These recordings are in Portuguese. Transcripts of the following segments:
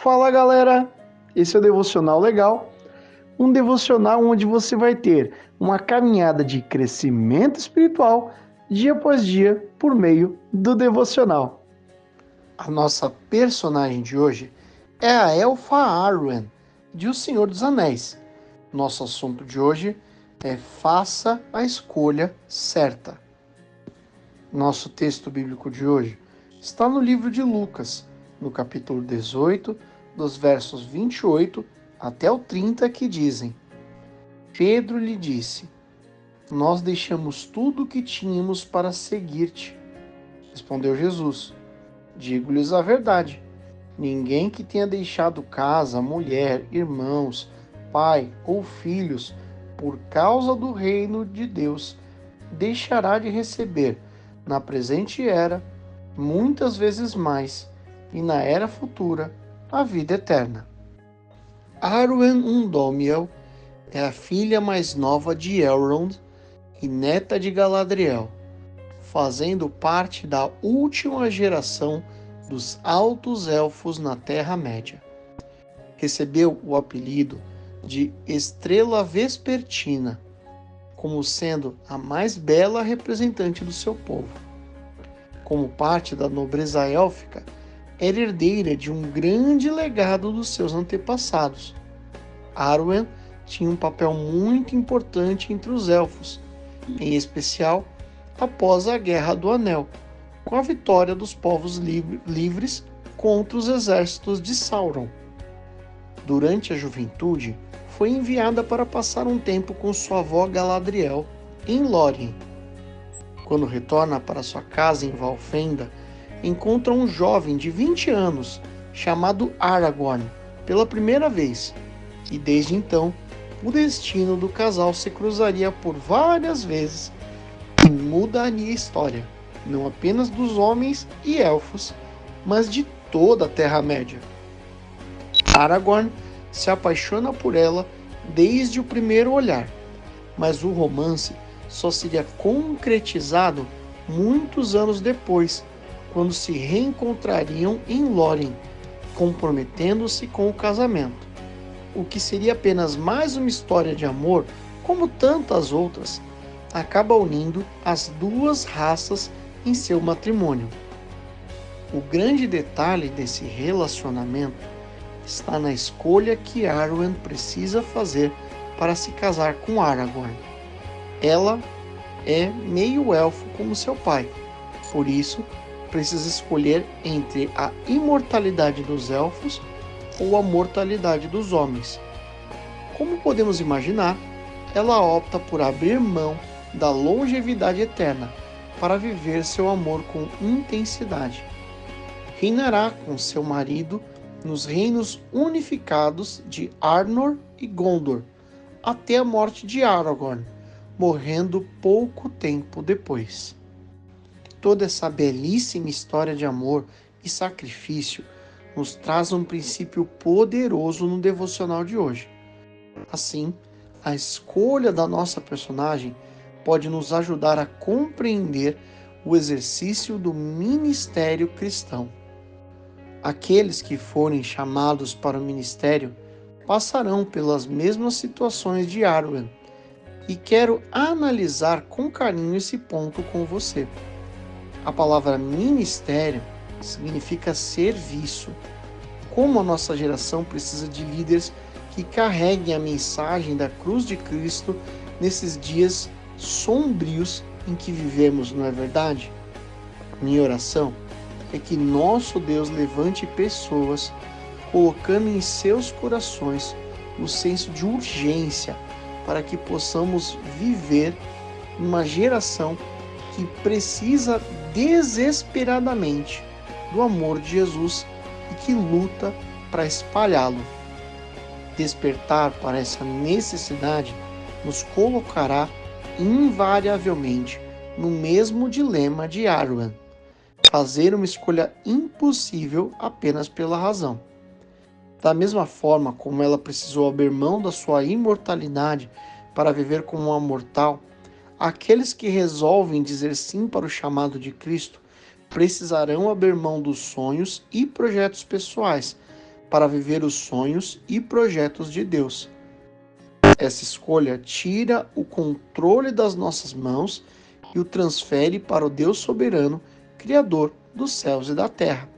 Fala galera, esse é o Devocional Legal, um devocional onde você vai ter uma caminhada de crescimento espiritual dia após dia por meio do devocional. A nossa personagem de hoje é a Elfa Arwen, de O Senhor dos Anéis. Nosso assunto de hoje é Faça a Escolha Certa. Nosso texto bíblico de hoje está no livro de Lucas, no capítulo 18, dos versos 28 até o 30, que dizem: Pedro lhe disse: Nós deixamos tudo o que tínhamos para seguir-te. Respondeu Jesus: Digo-lhes a verdade. Ninguém que tenha deixado casa, mulher, irmãos, pai ou filhos, por causa do reino de Deus, deixará de receber, na presente era, muitas vezes mais, e na era futura, a vida eterna. Arwen Undomiel é a filha mais nova de Elrond e neta de Galadriel, fazendo parte da última geração dos Altos Elfos na Terra-média. Recebeu o apelido de Estrela Vespertina, como sendo a mais bela representante do seu povo. Como parte da nobreza élfica, era herdeira de um grande legado dos seus antepassados. Arwen tinha um papel muito importante entre os elfos, em especial após a Guerra do Anel, com a vitória dos povos livres contra os exércitos de Sauron. Durante a juventude, foi enviada para passar um tempo com sua avó Galadriel em Lórien. Quando retorna para sua casa em Valfenda, encontra um jovem de 20 anos chamado Aragorn pela primeira vez, e desde então o destino do casal se cruzaria por várias vezes e mudaria a história, não apenas dos homens e elfos, mas de toda a Terra-média. Aragorn se apaixona por ela desde o primeiro olhar, mas o romance só seria concretizado muitos anos depois, quando se reencontrariam em Lórien, comprometendo-se com o casamento, o que seria apenas mais uma história de amor, como tantas outras, acaba unindo as duas raças em seu matrimônio. O grande detalhe desse relacionamento está na escolha que Arwen precisa fazer para se casar com Aragorn. Ela é meio elfo como seu pai, por isso precisa escolher entre a imortalidade dos elfos ou a mortalidade dos homens. Como podemos imaginar, ela opta por abrir mão da longevidade eterna para viver seu amor com intensidade. Reinará com seu marido nos reinos unificados de Arnor e Gondor, até a morte de Aragorn, morrendo pouco tempo depois. Toda essa belíssima história de amor e sacrifício nos traz um princípio poderoso no devocional de hoje. Assim, a escolha da nossa personagem pode nos ajudar a compreender o exercício do ministério cristão. Aqueles que forem chamados para o ministério passarão pelas mesmas situações de Arwen, e quero analisar com carinho esse ponto com você. A palavra ministério significa serviço. Como a nossa geração precisa de líderes que carreguem a mensagem da cruz de Cristo nesses dias sombrios em que vivemos, não é verdade? Minha oração é que nosso Deus levante pessoas colocando em seus corações o senso de urgência para que possamos viver uma geração que precisa desesperadamente do amor de Jesus e que luta para espalhá-lo. Despertar para essa necessidade nos colocará invariavelmente no mesmo dilema de Arwen: fazer uma escolha impossível apenas pela razão. Da mesma forma como ela precisou abrir mão da sua imortalidade para viver como uma mortal, aqueles que resolvem dizer sim para o chamado de Cristo precisarão abrir mão dos sonhos e projetos pessoais para viver os sonhos e projetos de Deus. Essa escolha tira o controle das nossas mãos e o transfere para o Deus soberano, Criador dos céus e da terra.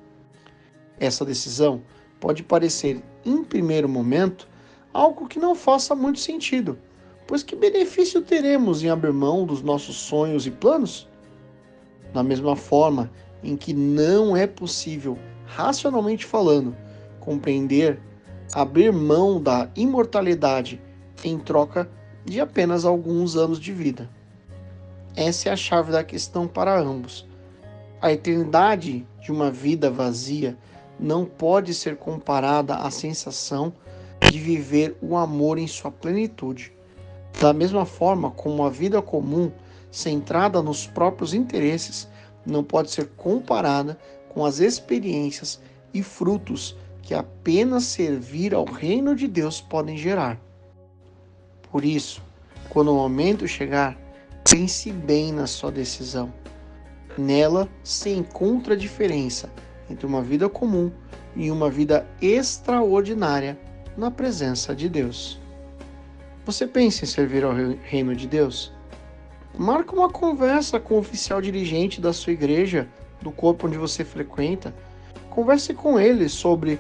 Essa decisão pode parecer, em primeiro momento, algo que não faça muito sentido, pois que benefício teremos em abrir mão dos nossos sonhos e planos? Da mesma forma em que não é possível, racionalmente falando, compreender abrir mão da imortalidade em troca de apenas alguns anos de vida. Essa é a chave da questão para ambos. A eternidade de uma vida vazia não pode ser comparada à sensação de viver o amor em sua plenitude. Da mesma forma como a vida comum, centrada nos próprios interesses, não pode ser comparada com as experiências e frutos que apenas servir ao reino de Deus podem gerar. Por isso, quando o momento chegar, pense bem na sua decisão. Nela se encontra a diferença entre uma vida comum e uma vida extraordinária na presença de Deus. Você pensa em servir ao reino de Deus? Marque uma conversa com o oficial dirigente da sua igreja, do corpo onde você frequenta. Converse com ele sobre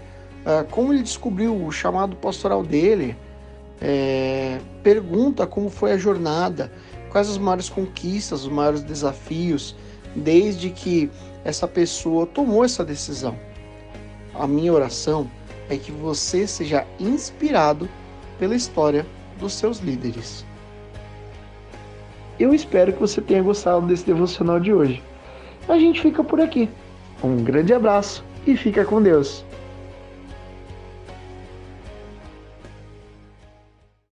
como ele descobriu o chamado pastoral dele. Pergunta como foi a jornada, quais as maiores conquistas, os maiores desafios, desde que essa pessoa tomou essa decisão. A minha oração é que você seja inspirado pela história dos seus líderes. Eu espero que você tenha gostado desse devocional de hoje. A gente fica por aqui. Um grande abraço e fica com Deus.